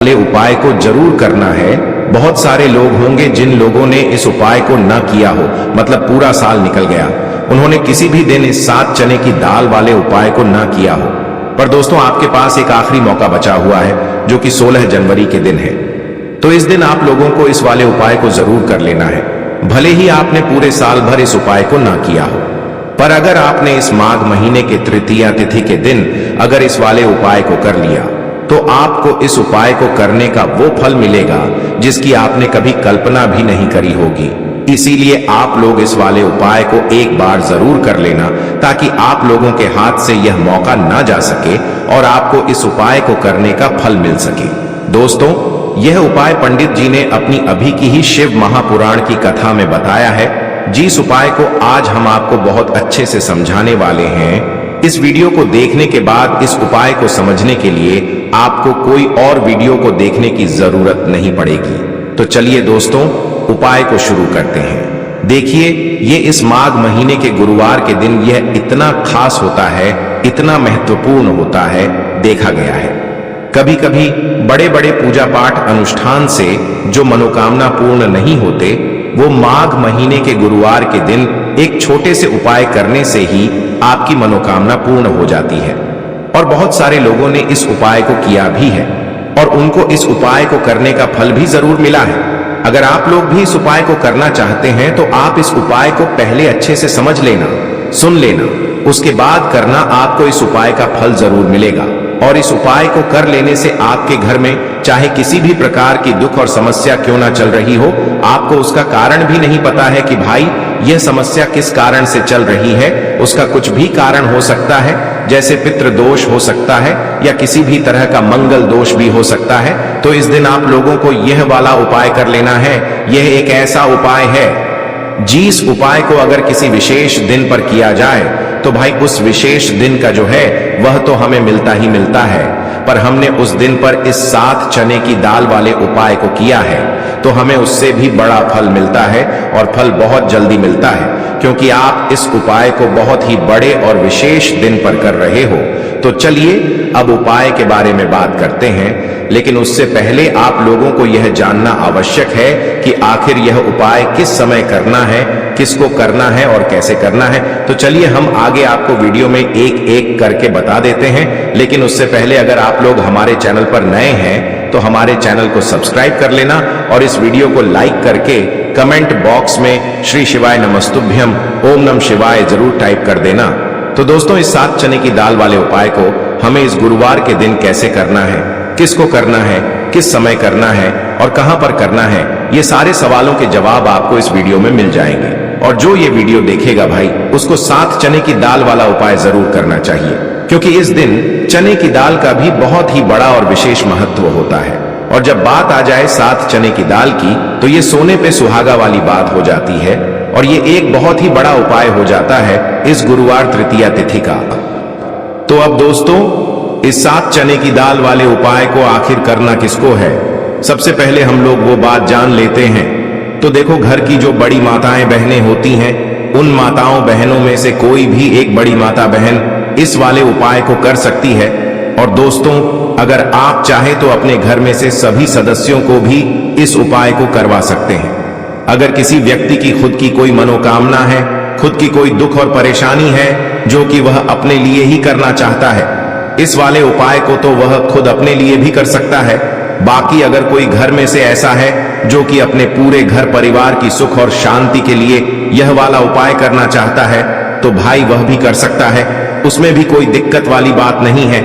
वाले उपाय को जरूर करना है। बहुत सारे लोग होंगे जिन लोगों ने इस उपाय को न किया हो, मतलब पूरा साल निकल गया, उन्होंने किसी भी दिन इस 7 चने की दाल वाले उपाय को न किया हो। पर दोस्तों, आपके पास एक आखिरी मौका बचा हुआ है जो कि 16 जनवरी के दिन है। तो इस दिन आप लोगों को इस वाले उपाय को जरूर कर लेना है, भले ही आपने पूरे साल भर इस उपाय को ना किया हो। पर अगर आपने इस माघ महीने के तृतीया तिथि के दिन अगर इस वाले उपाय को कर लिया तो आपको इस उपाय को करने का वो फल मिलेगा जिसकी आपने कभी कल्पना भी नहीं करी होगी। इसीलिए आप लोग इस वाले उपाय को एक बार जरूर कर लेना, ताकि आप लोगों के हाथ से यह मौका ना जा सके और आपको इस उपाय को करने का फल मिल सके। दोस्तों, यह उपाय पंडित जी ने अपनी अभी की ही शिव महापुराण की कथा में बताया है। जिस उपाय को आज हम आपको बहुत अच्छे से समझाने वाले हैं, इस वीडियो को देखने के बाद इस उपाय को समझने के लिए आपको कोई और वीडियो को देखने की जरूरत नहीं पड़ेगी। तो चलिए दोस्तों, उपाय को शुरू करते हैं। देखिए, ये इस माघ महीने के गुरुवार के दिन यह इतना खास होता है, इतना महत्वपूर्ण होता है, देखा गया है। कभी कभी बड़े बड़े पूजा पाठ अनुष्ठान से जो मनोकामना पूर्ण नहीं होते, वो माघ महीने के गुरुवार के दिन एक छोटे से उपाय करने से ही आपकी मनोकामना पूर्ण हो जाती है। और बहुत सारे लोगों ने इस उपाय को किया भी है और उनको इस उपाय को करने का फल भी जरूर मिला है। अगर आप लोग भी इस उपाय को करना चाहते हैं तो आप इस उपाय को पहले अच्छे से समझ लेना, सुन लेना, उसके बाद करना, आपको इस उपाय का फल जरूर मिलेगा। और इस उपाय को कर लेने से आपके घर में चाहे किसी भी प्रकार की दुख और समस्या क्यों ना चल रही हो, आपको उसका कारण भी नहीं पता है कि भाई यह समस्या किस कारण से चल रही है, उसका कुछ भी कारण हो सकता है, जैसे पितृ दोष हो सकता है या किसी भी तरह का मंगल दोष भी हो सकता है। तो इस दिन आप लोगों को यह वाला उपाय कर लेना है। यह एक ऐसा उपाय है जिस उपाय को अगर किसी विशेष दिन पर किया जाए तो भाई उस विशेष दिन का जो है वह तो हमें मिलता ही मिलता है। पर हमने उस दिन पर इस 7 चने की दाल वाले उपाय को किया है तो हमें उससे भी बड़ा फल मिलता है, और फल बहुत जल्दी मिलता है, क्योंकि आप इस उपाय को बहुत ही बड़े और विशेष दिन पर कर रहे हो। तो चलिए अब उपाय के बारे में बात करते हैं, लेकिन उससे पहले आप लोगों को यह जानना आवश्यक है कि आखिर यह उपाय किस समय करना है, किसको करना है और कैसे करना है। तो चलिए हम आगे आपको वीडियो में एक एक करके बता देते हैं। लेकिन उससे पहले अगर आप लोग हमारे चैनल पर नए हैं तो हमारे चैनल को सब्सक्राइब कर लेना और इस वीडियो को लाइक करके कमेंट बॉक्स में श्री शिवाय नमस्तुभ्यम ओम नमः शिवाय जरूर टाइप कर देना। तो दोस्तों, इस 7 चने की दाल वाले उपाय को हमें इस गुरुवार के दिन कैसे करना है, किसको करना है, किस समय करना है और कहां पर करना है, ये सारे सवालों के जवाब आपको इस वीडियो में मिल जाएंगे। और जो ये वीडियो देखेगा भाई, उसको 7 चने की दाल वाला उपाय जरूर करना चाहिए, क्योंकि इस दिन चने की दाल का भी बहुत ही बड़ा और विशेष महत्व होता है। और जब बात आ जाए 7 चने की दाल की, तो ये सोने पे सुहागा वाली बात हो जाती है और ये एक बहुत ही बड़ा उपाय हो जाता है इस गुरुवार तृतीया तिथि का। तो अब दोस्तों, इस 7 चने की दाल वाले उपाय को आखिर करना किसको है, सबसे पहले हम लोग वो बात जान लेते हैं। तो देखो, घर की जो बड़ी माताएं बहनें होती हैं, उन माताओं बहनों में से कोई भी एक बड़ी माता बहन इस वाले उपाय को कर सकती है। और दोस्तों, अगर आप चाहे तो अपने घर में से सभी सदस्यों को भी इस उपाय को करवा सकते हैं। अगर किसी व्यक्ति की खुद की कोई मनोकामना है, खुद की कोई दुख और परेशानी है जो कि वह अपने लिए ही करना चाहता है, इस वाले उपाय को तो वह खुद अपने लिए भी कर सकता है। बाकी अगर कोई घर में से ऐसा है जो कि अपने पूरे घर परिवार की सुख और शांति के लिए यह वाला उपाय करना चाहता है, तो भाई वह भी कर सकता है, उसमें भी कोई दिक्कत वाली बात नहीं है।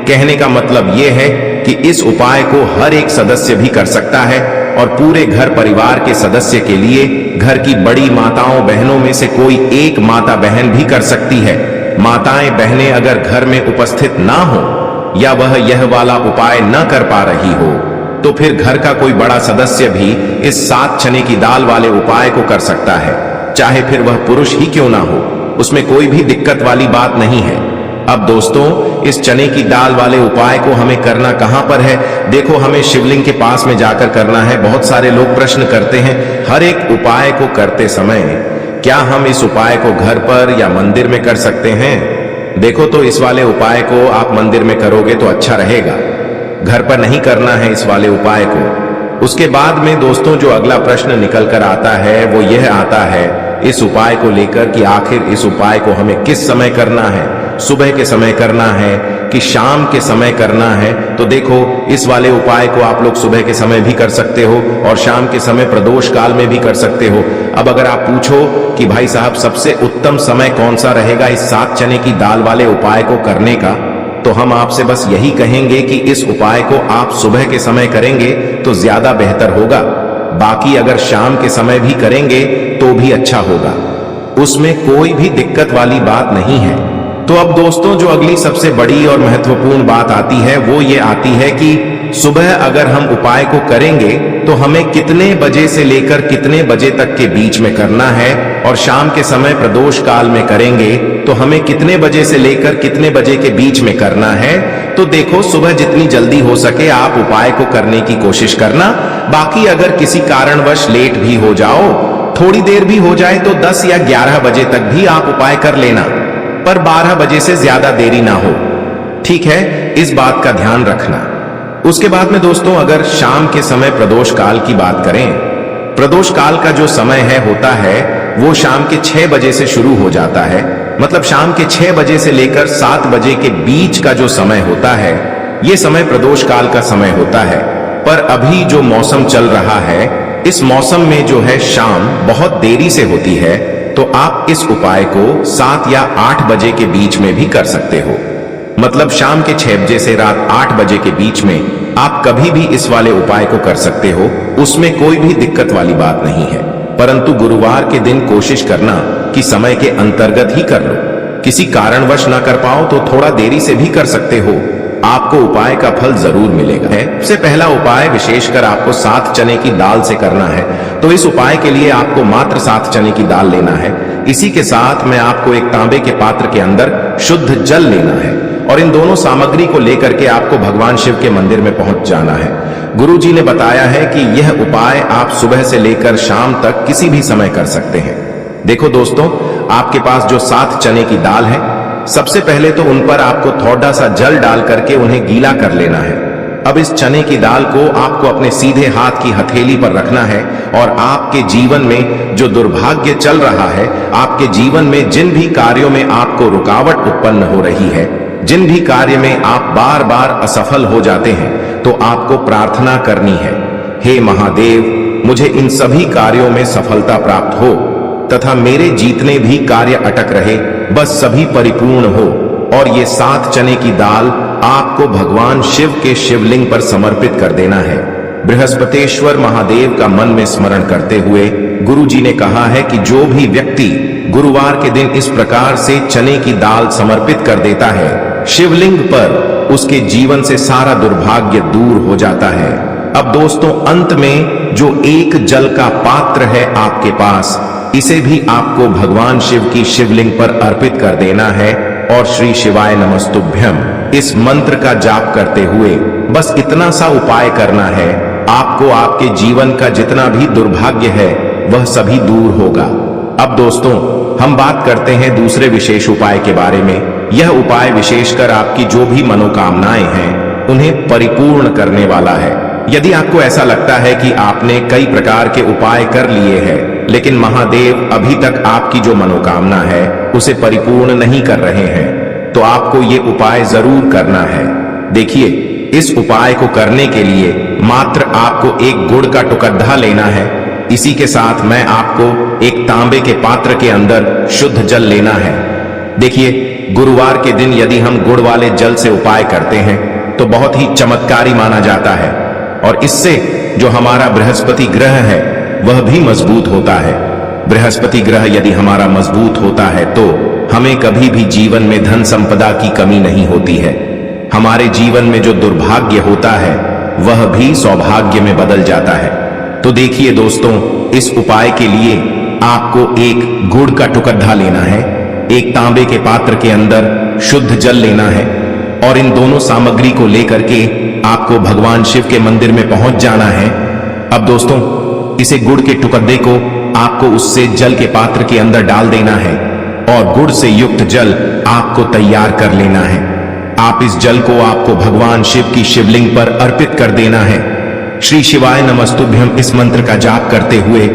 कहने का मतलब यह है कि इस उपाय को हर एक सदस्य भी कर सकता है और पूरे घर परिवार के सदस्य के लिए घर की बड़ी माताओं बहनों में से कोई एक माता बहन भी कर सकती है। माताएं बहनें अगर घर में उपस्थित ना हो या वह यह वाला उपाय न कर पा रही हो, तो फिर घर का कोई बड़ा सदस्य भी इस 7 चने की दाल वाले उपाय को कर सकता है, चाहे फिर वह पुरुष ही क्यों ना हो, उसमें कोई भी दिक्कत वाली बात नहीं है। अब दोस्तों, इस चने की दाल वाले उपाय को हमें करना कहां पर है? देखो, हमें शिवलिंग के पास में जाकर करना है। बहुत सारे लोग प्रश्न करते हैं हर एक उपाय को करते समय, क्या हम इस उपाय को घर पर या मंदिर में कर सकते हैं? देखो, तो इस वाले उपाय को आप मंदिर में करोगे तो अच्छा रहेगा। घर पर नहीं करना है इस वाले उपाय को। उसके बाद में दोस्तों जो अगला प्रश्न निकल कर आता है वो यह आता है इस उपाय को लेकर कि आखिर इस उपाय को हमें किस समय करना है, सुबह के समय करना है कि शाम के समय करना है। तो देखो इस वाले उपाय को आप लोग सुबह के समय भी कर सकते हो और शाम के समय प्रदोष काल में भी कर सकते हो। अब अगर आप पूछो कि भाई साहब सबसे उत्तम समय कौन सा रहेगा इस 7 चने की दाल वाले उपाय को करने का, तो हम आपसे बस यही कहेंगे कि इस उपाय को आप सुबह के समय करेंगे तो ज्यादा बेहतर होगा। बाकी अगर शाम के समय भी करेंगे तो भी अच्छा होगा, उसमें कोई भी दिक्कत वाली बात नहीं है। तो अब दोस्तों जो अगली सबसे बड़ी और महत्वपूर्ण बात आती है वो ये आती है कि सुबह अगर हम उपाय को करेंगे तो हमें कितने बजे से लेकर कितने बजे तक के बीच में करना है, और शाम के समय प्रदोष काल में करेंगे तो हमें कितने बजे से लेकर कितने बजे के बीच में करना है। तो देखो सुबह जितनी जल्दी हो सके आप उपाय को करने की कोशिश करना। बाकी अगर किसी कारणवश लेट भी हो जाओ, थोड़ी देर भी हो जाए तो 10 या 11 बजे तक भी आप उपाय कर लेना, पर 12 बजे से ज्यादा देरी ना हो, ठीक है, इस बात का ध्यान रखना। उसके बाद में दोस्तों अगर शाम के समय प्रदोष काल की बात करें, प्रदोष काल का जो समय है होता है वो शाम के 6 बजे से शुरू हो जाता है। मतलब शाम के 6 बजे से लेकर 7 बजे के बीच का जो समय होता है ये समय प्रदोष काल का समय होता है। पर अभी जो मौसम चल रहा है इस मौसम में जो है शाम बहुत देरी से होती है, तो आप इस उपाय को 7 या 8 बजे के बीच में भी कर सकते हो। मतलब शाम के 6 बजे से रात 8 बजे के बीच में आप कभी भी इस वाले उपाय को कर सकते हो, उसमें कोई भी दिक्कत वाली बात नहीं है। परंतु गुरुवार के दिन कोशिश करना कि समय के अंतर्गत ही कर लो। किसी कारणवश ना कर पाओ तो थोड़ा देरी से भी कर सकते हो, आपको उपाय का फल जरूर मिलेगा। सबसे पहला उपाय विशेषकर आपको 7 चने की दाल से करना है। तो इस उपाय के लिए आपको मात्र 7 चने की दाल लेना है। इसी के साथ में आपको एक तांबे के पात्र के अंदर शुद्ध जल लेना है और इन दोनों सामग्री को लेकर के आपको भगवान शिव के मंदिर में पहुंच जाना है। गुरु जी ने बताया है कि यह उपाय आप सुबह से लेकर शाम तक किसी भी समय कर सकते हैं। देखो दोस्तों आपके पास जो 7 चने की दाल है, सबसे पहले तो उन पर आपको थोड़ा सा जल डाल करके उन्हें गीला कर लेना है। अब इस चने की दाल को आपको अपने सीधे हाथ की हथेली पर रखना है और आपके जीवन में जो दुर्भाग्य चल रहा है, आपके जीवन में जिन भी कार्यों में आपको रुकावट उत्पन्न हो रही है, जिन भी कार्य में आप बार बार असफल हो जाते हैं, तो आपको प्रार्थना करनी है, हे महादेव मुझे इन सभी कार्यों में सफलता प्राप्त हो तथा मेरे जितने भी कार्य अटक रहे बस सभी परिपूर्ण हो। और ये 7 चने की दाल आपको भगवान शिव के शिवलिंग पर समर्पित कर देना है। बृहस्पतेश्वर महादेव का मन में स्मरण करते हुए गुरु जी ने कहा है कि जो भी व्यक्ति गुरुवार के दिन इस प्रकार से चने की दाल समर्पित कर देता है शिवलिंग पर, उसके जीवन से सारा दुर्भाग्य दूर हो जाता है। अब दोस्तों अंत में जो एक जल का पात्र है आपके पास, इसे भी आपको भगवान शिव की शिवलिंग पर अर्पित कर देना है और श्री शिवाय नमस्तुभ्यम इस मंत्र का जाप करते हुए बस इतना सा उपाय करना है। आपको आपके जीवन का जितना भी दुर्भाग्य है वह सभी दूर होगा। अब दोस्तों हम बात करते हैं दूसरे विशेष उपाय के बारे में। यह उपाय विशेषकर आपकी जो भी मनोकामनाएं हैं उन्हें परिपूर्ण करने वाला है। यदि आपको ऐसा लगता है कि आपने कई प्रकार के उपाय कर लिए हैं लेकिन महादेव अभी तक आपकी जो मनोकामना है उसे परिपूर्ण नहीं कर रहे हैं, तो आपको ये उपाय जरूर करना है। देखिए इस उपाय को करने के लिए मात्र आपको एक गुड़ का टुकड़ा लेना है। इसी के साथ मैं आपको एक तांबे के पात्र के अंदर शुद्ध जल लेना है। देखिए गुरुवार के दिन यदि हम गुड़ वाले जल से उपाय करते हैं तो बहुत ही चमत्कारी माना जाता है और इससे जो हमारा बृहस्पति ग्रह है वह भी मजबूत होता है। बृहस्पति ग्रह यदि हमारा मजबूत होता है तो हमें कभी भी जीवन में धन संपदा की कमी नहीं होती है। हमारे जीवन में जो दुर्भाग्य होता है वह भी सौभाग्य में बदल जाता है। तो देखिए दोस्तों इस उपाय के लिए आपको एक गुड़ का टुकड़ा लेना है, एक तांबे के पात्र के अंदर शुद्ध जल लेना है और इन दोनों सामग्री को लेकर के आपको भगवान शिव के मंदिर में पहुंच जाना है। अब दोस्तों इसे गुड़ के टुकड़े को आपको उससे जल के पात्र के अंदर डाल देना है और गुड़ से युक्त जल आपको तैयार कर लेना है। आप इस जल को आपको भगवान शिव की शिवलिंग पर अर्पित कर देना है। श्री शिवाय नमस्तुभ्यम इस मंत्र का जाप करते हुए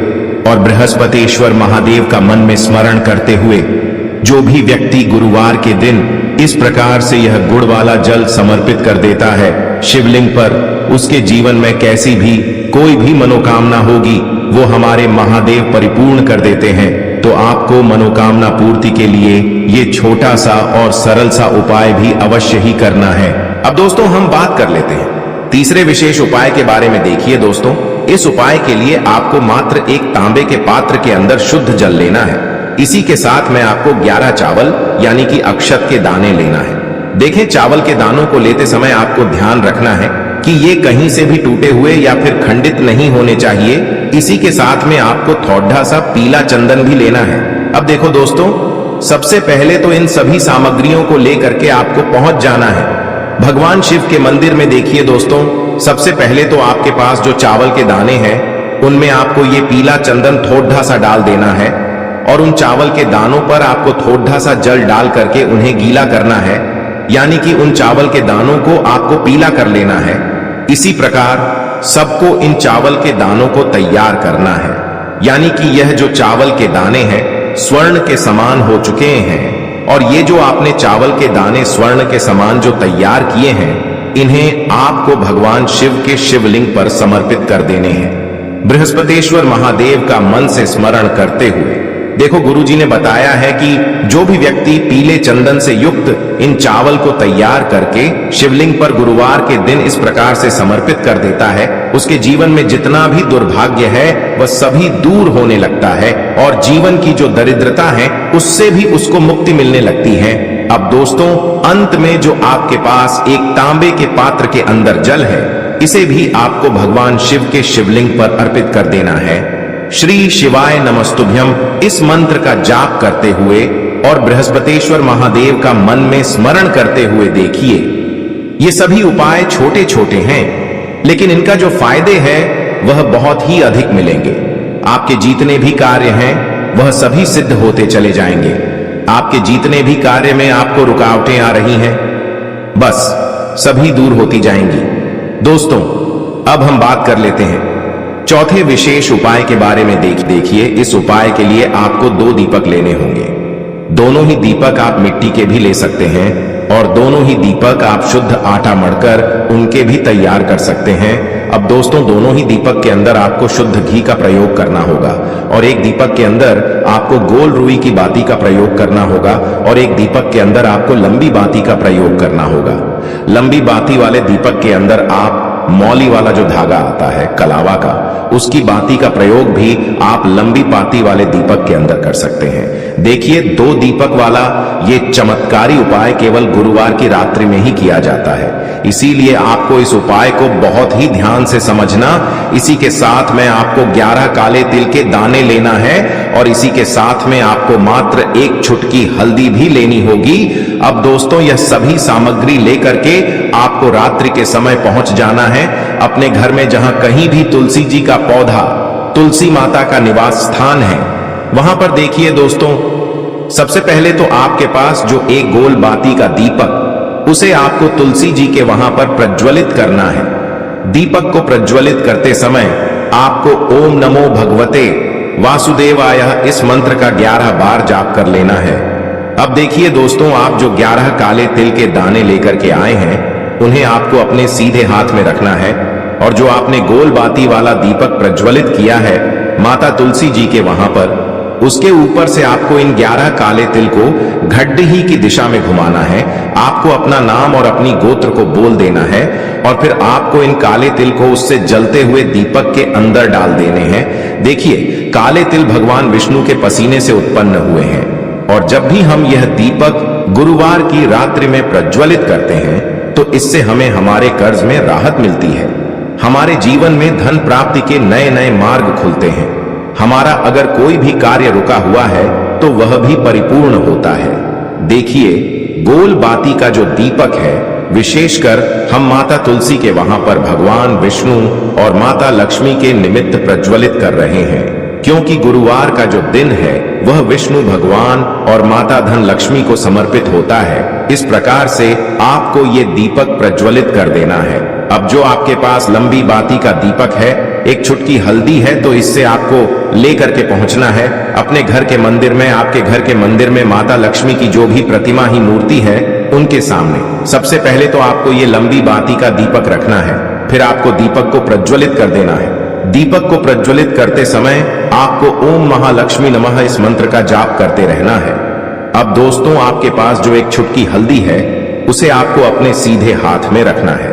और बृहस्पतिश्वर महादेव का मन में स्मरण करते हुए जो भी व्यक्ति गुरुवार के दिन इस प्रकार से यह गुड़ वाला जल समर्पित कर देता है शिवलिंग पर, उसके जीवन में कैसी भी कोई भी मनोकामना होगी वो हमारे महादेव परिपूर्ण कर देते हैं। तो आपको मनोकामना पूर्ति के लिए ये छोटा सा और सरल सा उपाय भी अवश्य ही करना है। अब दोस्तों हम बात कर लेते हैं तीसरे विशेष उपाय के बारे में। देखिए दोस्तों, इस उपाय के लिए आपको मात्र एक तांबे के पात्र के अंदर शुद्ध जल लेना है। इसी के साथ में आपको 11 चावल यानी कि अक्षत के दाने लेना है। देखें, चावल के दानों को लेते समय आपको ध्यान रखना है कि ये कहीं से भी टूटे हुए या फिर खंडित नहीं होने चाहिए। इसी के साथ में आपको थोड़ा सा पीला चंदन भी लेना है। अब देखो दोस्तों, सबसे पहले तो इन सभी सामग्रियों को लेकर के आपको पहुंच जाना है भगवान शिव के मंदिर में। देखिए दोस्तों, सबसे पहले तो आपके पास जो चावल के दाने हैं उनमें आपको ये पीला चंदन थोड़ा सा डाल देना है और उन चावल के दानों पर आपको थोड़ा सा जल डाल करके उन्हें गीला करना है, यानी कि उन चावल के दानों को आपको पीला कर लेना है। इसी प्रकार सबको इन चावल के दानों को तैयार करना है, यानी कि यह जो चावल के दाने हैं स्वर्ण के समान हो चुके हैं। और ये जो आपने चावल के दाने स्वर्ण के समान जो तैयार किए हैं, इन्हें आपको भगवान शिव के शिवलिंग पर समर्पित कर देने हैं बृहस्पतिश्वर महादेव का मन से स्मरण करते हुए। देखो, गुरुजी ने बताया है कि जो भी व्यक्ति पीले चंदन से युक्त इन चावल को तैयार करके शिवलिंग पर गुरुवार के दिन इस प्रकार से समर्पित कर देता है, उसके जीवन में जितना भी दुर्भाग्य है वह सभी दूर होने लगता है और जीवन की जो दरिद्रता है उससे भी उसको मुक्ति मिलने लगती है। अब दोस्तों, अंत में जो आपके पास एक तांबे के पात्र के अंदर जल है, इसे भी आपको भगवान शिव के शिवलिंग पर अर्पित कर देना है। श्री शिवाय नमस्तुभ्यम इस मंत्र का जाप करते हुए और बृहस्पतिश्वर महादेव का मन में स्मरण करते हुए देखिए, ये सभी उपाय छोटे छोटे हैं लेकिन इनका जो फायदे हैं वह बहुत ही अधिक मिलेंगे। आपके जितने भी कार्य हैं वह सभी सिद्ध होते चले जाएंगे। आपके जितने भी कार्य में आपको रुकावटें आ रही हैं, बस सभी दूर होती जाएंगी। दोस्तों, अब हम बात कर लेते हैं चौथे विशेष उपाय के बारे में। देखिए, इस उपाय के लिए आपको 2 दीपक लेने होंगे। दोनों ही दीपक आप मिट्टी के भी ले सकते हैं और दोनों ही दीपक आप शुद्ध आटा मढ़कर उनके भी तैयार कर सकते हैं। अब दोस्तों, दोनों ही दीपक के अंदर आपको शुद्ध घी का प्रयोग करना होगा और एक दीपक के अंदर आपको गोल रुई की बाती का प्रयोग करना होगा और एक दीपक के अंदर आपको लंबी बाती का प्रयोग करना होगा। लंबी बाती वाले दीपक के अंदर आप मौली वाला जो धागा आता है कलावा का, उसकी बाती का प्रयोग भी आप लंबी बाती वाले दीपक के अंदर कर सकते हैं। देखिए, 2 दीपक वाला ये चमत्कारी उपाय केवल गुरुवार की रात्रि में ही किया जाता है, इसीलिए आपको इस उपाय को बहुत ही ध्यान से समझना। इसी के साथ में आपको 11 काले तिल के दाने लेना है और इसी के साथ में आपको मात्र 1 चुटकी हल्दी भी लेनी होगी। अब दोस्तों, यह सभी सामग्री लेकर के आपको रात्रि के समय पहुंच जाना है अपने घर में, जहां कहीं भी तुलसी जी का पौधा, तुलसी माता का निवास स्थान है, वहां पर देखिए दोस्तों, सबसे पहले तो आपके पास जो एक गोल बाती का दीपक, उसे आपको तुलसी जी के वहां पर प्रज्वलित करना है। दीपक को प्रज्वलित करते समय आपको ओम नमो भगवते वासुदेवाय इस मंत्र का 11 बार जाप कर लेना है। अब देखिए दोस्तों, आप जो 11 काले तिल के दाने लेकर के आए हैं उन्हें आपको अपने सीधे हाथ में रखना है और जो आपने गोल बाती वाला दीपक प्रज्वलित किया है माता तुलसी जी के वहां पर, उसके ऊपर से आपको इन 11 काले तिल को घड्डी की दिशा में घुमाना है। आपको अपना नाम और अपनी गोत्र को बोल देना है और फिर आपको इन काले तिल को उससे जलते हुए दीपक के अंदर डाल देने हैं। देखिए, काले तिल भगवान विष्णु के पसीने से उत्पन्न हुए हैं और जब भी हम यह दीपक गुरुवार की रात्रि में प्रज्वलित करते हैं तो इससे हमें हमारे कर्ज में राहत मिलती है, हमारे जीवन में धन प्राप्ति के नए नए मार्ग खुलते हैं, हमारा अगर कोई भी कार्य रुका हुआ है तो वह भी परिपूर्ण होता है। देखिए, गोल बाती का जो दीपक है विशेषकर हम माता तुलसी के वहां पर भगवान विष्णु और माता लक्ष्मी के निमित्त प्रज्वलित कर रहे हैं, क्योंकि गुरुवार का जो दिन है वह विष्णु भगवान और माता धन लक्ष्मी को समर्पित होता है। इस प्रकार से आपको ये दीपक प्रज्वलित कर देना है। अब जो आपके पास लंबी बाती का दीपक है, एक चुटकी हल्दी है, तो इससे आपको लेकर के पहुंचना है अपने घर के मंदिर में। आपके घर के मंदिर में माता लक्ष्मी की जो भी प्रतिमा ही मूर्ति है उनके सामने सबसे पहले तो आपको ये लंबी बाती का दीपक रखना है। फिर आपको दीपक को प्रज्वलित कर देना है। दीपक को प्रज्वलित करते समय आपको ओम महालक्ष्मी नमः इस मंत्र का जाप करते रहना है। अब दोस्तों, आपके पास जो एक चुटकी हल्दी है उसे आपको अपने सीधे हाथ में रखना है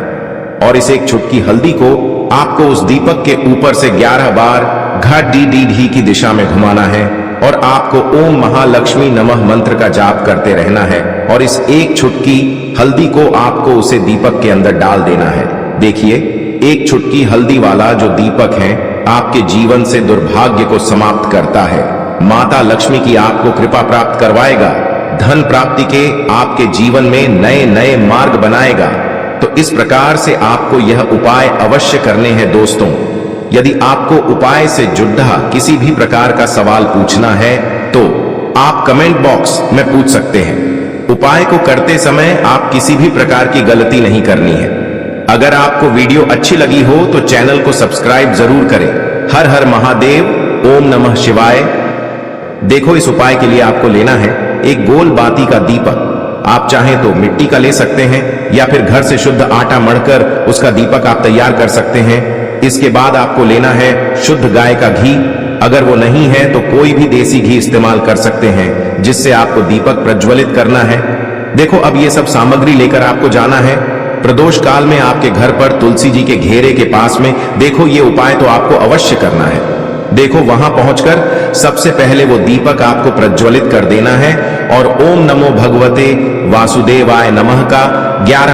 और इस एक चुटकी हल्दी को आपको उस दीपक के ऊपर से 11 बार घ डी डी ढी की दिशा में घुमाना है और आपको ओम महालक्ष्मी नमः मंत्र का जाप करते रहना है और इस एक चुटकी हल्दी को आपको उसे दीपक के अंदर डाल देना है। देखिए, एक चुटकी हल्दी वाला जो दीपक है आपके जीवन से दुर्भाग्य को समाप्त करता है। माता लक्ष्मी की आपको कृपा प्राप्त करवाएगा, धन प्राप्ति के आपके जीवन में नए नए मार्ग बनाएगा। तो इस प्रकार से आपको यह उपाय अवश्य करने हैं दोस्तों। यदि आपको उपाय से जुड़ा किसी भी प्रकार का सवाल पूछना है तो आप कमेंट बॉक्स में पूछ सकते हैं। उपाय को करते समय आप किसी भी प्रकार की गलती नहीं करनी है। अगर आपको वीडियो अच्छी लगी हो तो चैनल को सब्सक्राइब जरूर करें। हर हर महादेव, ओम नमः शिवाय। देखो, इस उपाय के लिए आपको लेना है एक गोल बाती का दीपक। आप चाहें तो मिट्टी का ले सकते हैं या फिर घर से शुद्ध आटा मढ़कर उसका दीपक आप तैयार कर सकते हैं। इसके बाद आपको लेना है शुद्ध गाय का घी। अगर वो नहीं है तो कोई भी देसी घी इस्तेमाल कर सकते हैं जिससे आपको दीपक प्रज्वलित करना है। देखो, अब ये सब सामग्री लेकर आपको जाना है प्रदोष काल में आपके घर पर तुलसी जी के घेरे के पास में। देखो, ये उपाय तो आपको अवश्य करना है। देखो, वहां पहुंचकर सबसे पहले वो दीपक आपको प्रज्वलित कर देना है और ओम नमो भगवते वासुदेवाय नमः का 11